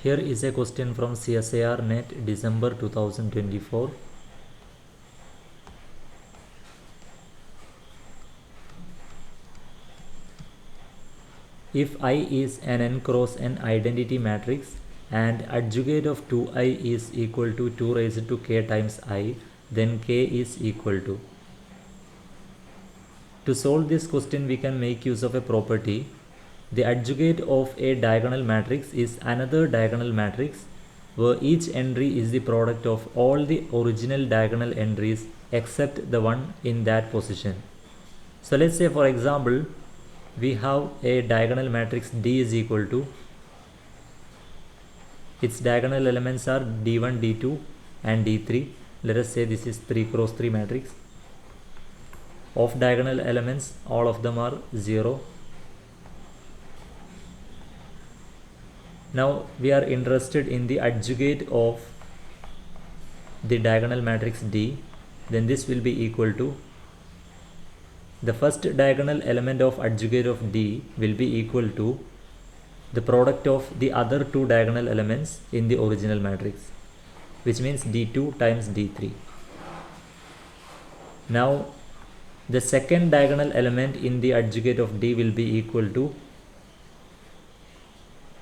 Here is a question from CSIR NET December 2024. If I is an n cross n identity matrix and adjugate of 2i is equal to 2 raised to k times I, then k is equal to. To solve this question, we can make use of a property. The adjugate of a diagonal matrix is another diagonal matrix where each entry is the product of all the original diagonal entries except the one in that position. So let's say, for example, we have a diagonal matrix D is equal to, its diagonal elements are D1, D2 and D3. Let us say this is 3 cross 3 matrix. Of diagonal elements, all of them are 0. Now we are interested in the adjugate of the diagonal matrix D. Then this will be equal to, the first diagonal element of adjugate of D will be equal to the product of the other two diagonal elements in the original matrix, which means D2 times D3. Now the second diagonal element in the adjugate of D will be equal to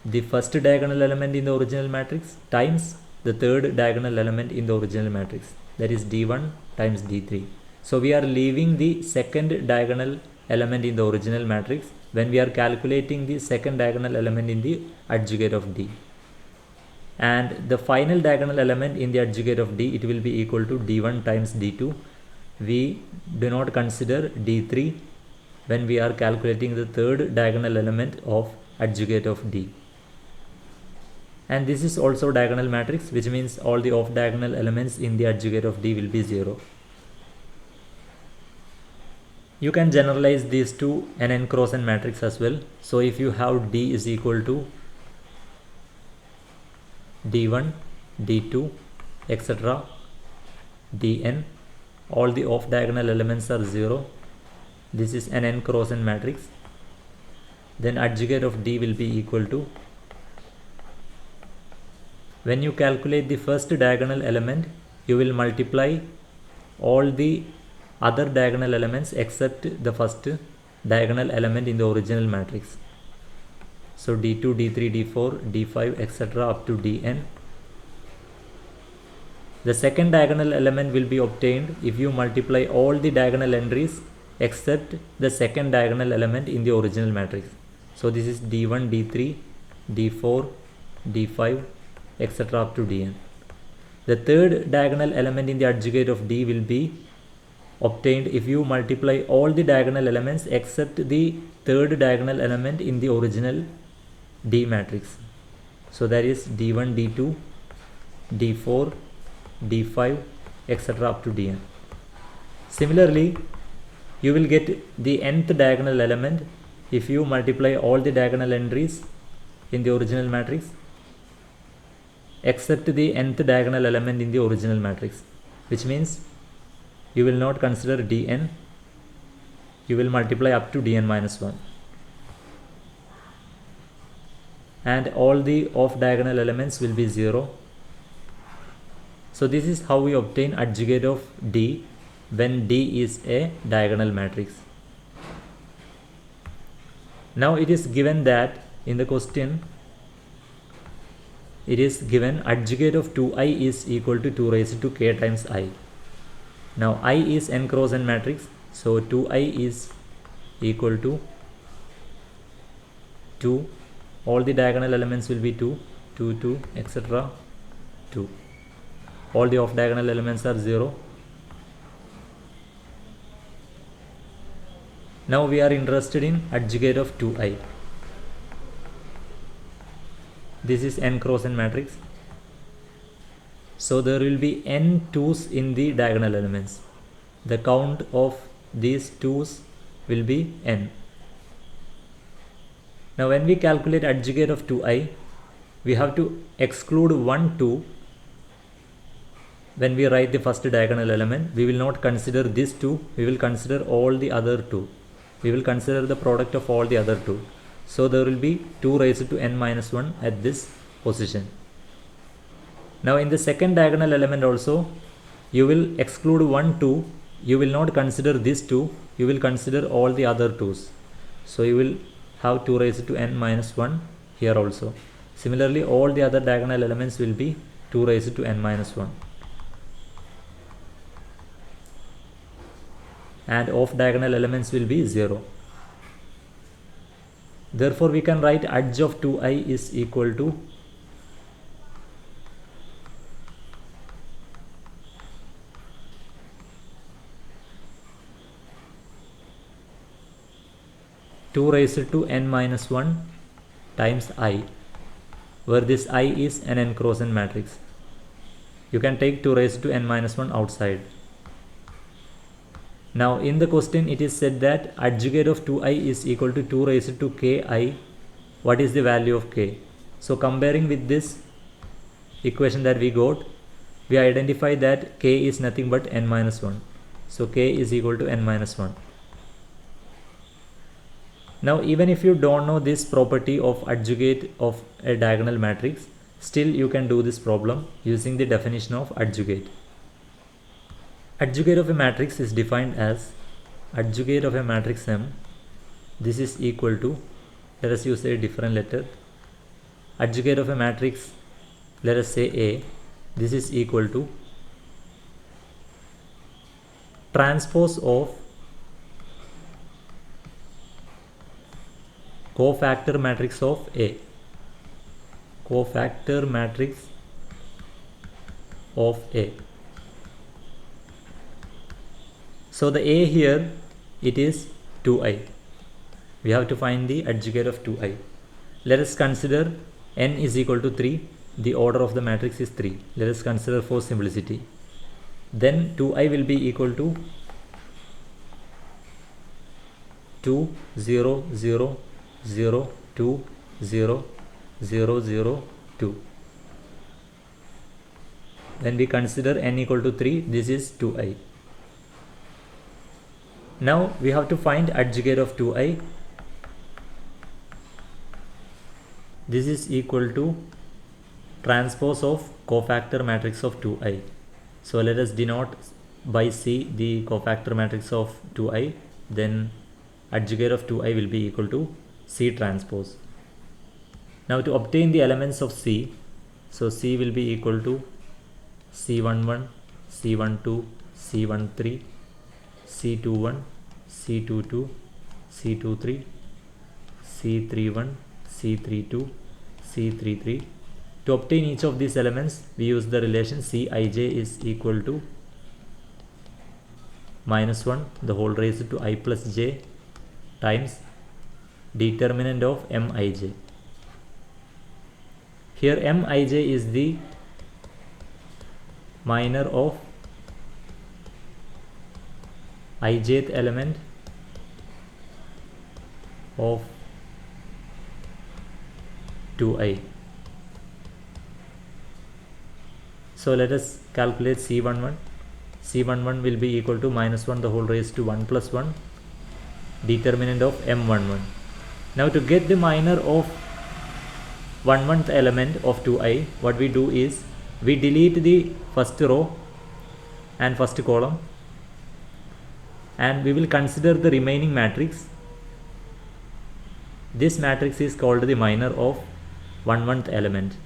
the first diagonal element in the original matrix times the third diagonal element in the original matrix, that is D1 times D3. So we are leaving the second diagonal element in the original matrix when we are calculating the second diagonal element in the adjugate of D. And the final diagonal element in the adjugate of D, it will be equal to D1 times D2. We do not consider D3 when we are calculating the third diagonal element of adjugate of D. And this is also diagonal matrix, which means all the off diagonal elements in the adjugate of D will be 0. You can generalize these to an n cross n matrix as well. So if you have D is equal to D1, D2, etc., Dn, all the off diagonal elements are 0. This is an n cross n matrix. Then adjugate of D will be equal to, when you calculate the first diagonal element, you will multiply all the other diagonal elements except the first diagonal element in the original matrix. So D2, D3, D4, D5, etc. up to Dn. The second diagonal element will be obtained if you multiply all the diagonal entries except the second diagonal element in the original matrix. So this is D1, D3, D4, D5, etc. up to Dn. The third diagonal element in the adjugate of D will be obtained if you multiply all the diagonal elements except the third diagonal element in the original D matrix. So that is D1, D2, D4, D5, etc. up to Dn. Similarly, you will get the nth diagonal element if you multiply all the diagonal entries in the original matrix except the nth diagonal element in the original matrix, which means you will not consider Dn, you will multiply up to Dn minus 1. And all the off diagonal elements will be 0. So this is how we obtain adjugate of D when D is a diagonal matrix. Now it is given that in the question, it is given adjugate of 2i is equal to 2 raised to k times I. Now I is n cross n matrix, so 2i is equal to 2. All the diagonal elements will be 2, 2, 2, etc. 2. All the off diagonal elements are 0. Now we are interested in adjugate of 2i. This is n cross n matrix. So there will be n 2's in the diagonal elements. The count of these 2's will be n. Now when we calculate adjugate of 2i, we have to exclude 1, 2. When we write the first diagonal element, we will not consider this 2, we will consider all the other 2. We will consider the product of all the other 2. So there will be 2 raised to n minus 1 at this position. Now in the second diagonal element also, you will exclude 1 2. You will not consider this 2, you will consider all the other 2's. So you will have 2 raised to n minus 1 here also. Similarly, all the other diagonal elements will be 2 raised to n minus 1. And off diagonal elements will be 0. Therefore, we can write edge of 2i is equal to 2 raised to n minus 1 times I, where this I is an n cross n matrix. You can take 2 raised to n minus 1 outside. Now in the question it is said that adjugate of 2i is equal to 2 raised to ki. What is the value of k? So comparing with this equation that we got, we identify that k is nothing but n minus 1. So k is equal to n minus 1. Now even if you don't know this property of adjugate of a diagonal matrix, still you can do this problem using the definition of adjugate. Adjugate of a matrix is defined as adjugate of a matrix M. This is equal to, let us use a different letter. Adjugate of a matrix, let us say A. This is equal to transpose of cofactor matrix of A. Cofactor matrix of A. So the A here, it is 2i. We have to find the adjugate of 2i. Let us consider n is equal to 3. The order of the matrix is 3. Let us consider for simplicity. Then 2i will be equal to 2 0 0 0 2 0 0 0 2. When we consider n equal to 3, this is 2i. Now we have to find adjugate of 2i. This is equal to transpose of cofactor matrix of 2i. So let us denote by C the cofactor matrix of 2i. Then adjugate of 2i will be equal to C transpose. Now to obtain the elements of C, so C will be equal to C11, C12, C13, C21, C22, C23, C31, C32, C33. To obtain each of these elements, we use the relation Cij is equal to minus 1 the whole raised to I plus j times determinant of Mij. Here Mij is the minor of ijth element of 2i. So let us calculate C11. C11 will be equal to minus 1 the whole raised to 1 plus 1 determinant of M11. Now to get the minor of 1th element of 2i, what we do is we delete the first row and first column, and we will consider the remaining matrix. This matrix is called the minor of 1th element.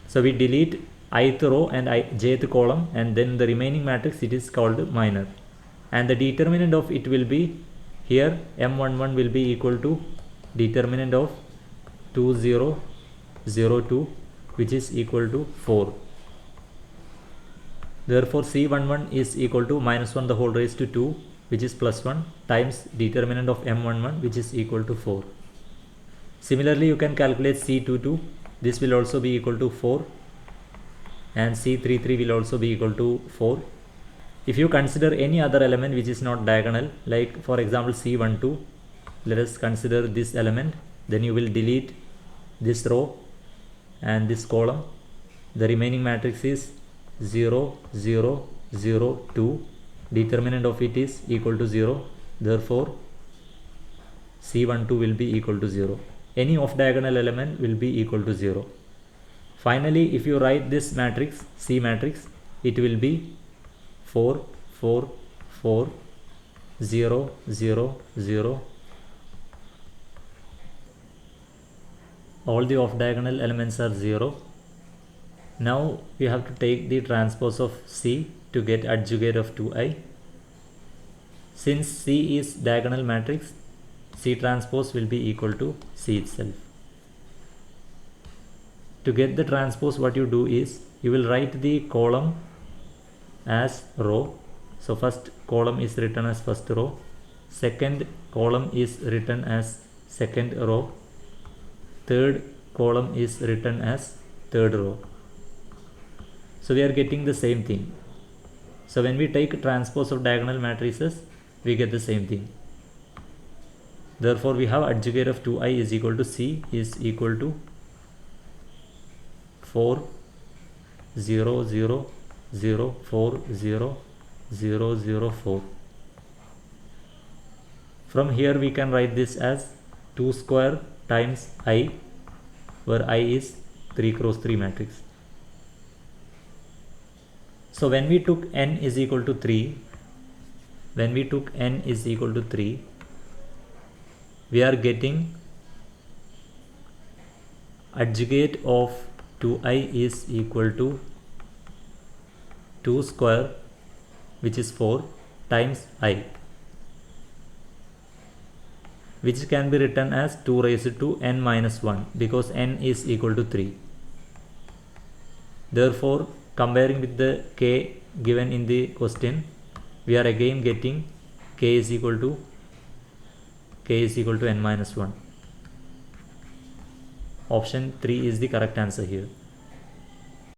So we delete ith row and jth column, and then the remaining matrix, it is called minor, and the determinant of it will be here M11 will be equal to determinant of 2002, which is equal to 4. Therefore C11 is equal to minus 1 the whole raised to 2, which is plus 1 times determinant of M11, which is equal to 4. Similarly, you can calculate C22. This will also be equal to 4, and C33 will also be equal to 4. If you consider any other element which is not diagonal, like for example C12, let us consider this element, then you will delete this row and this column. The remaining matrix is 0 0 0 2. Determinant of it is equal to 0. Therefore C12 will be equal to 0. any off diagonal element will be equal to 0. Finally, if you write this matrix, C matrix, it will be 4, 4, 4, 0, 0, 0. All the off diagonal elements are 0. Now we have to take the transpose of C to get adjugate of 2i. Since C is diagonal matrix, C transpose will be equal to C itself. To get the transpose, what you do is you will write the column as row. So first column is written as first row, second column is written as second row, third column is written as third row. So we are getting the same thing. So when we take transpose of diagonal matrices, we get the same thing. Therefore we have adjugate of 2i is equal to C is equal to 4, 0, 0, 0, 4, 0, 0, 0, 4. From here we can write this as 2 square times I, where I is 3 cross 3 matrix. So when we took n is equal to 3, we are getting adjugate of 2i is equal to 2 square, which is 4, times I, which can be written as 2 raised to n minus 1 because n is equal to 3. Therefore, comparing with the k given in the question, we are again getting k is equal to n minus 1. Option 3 is the correct answer here.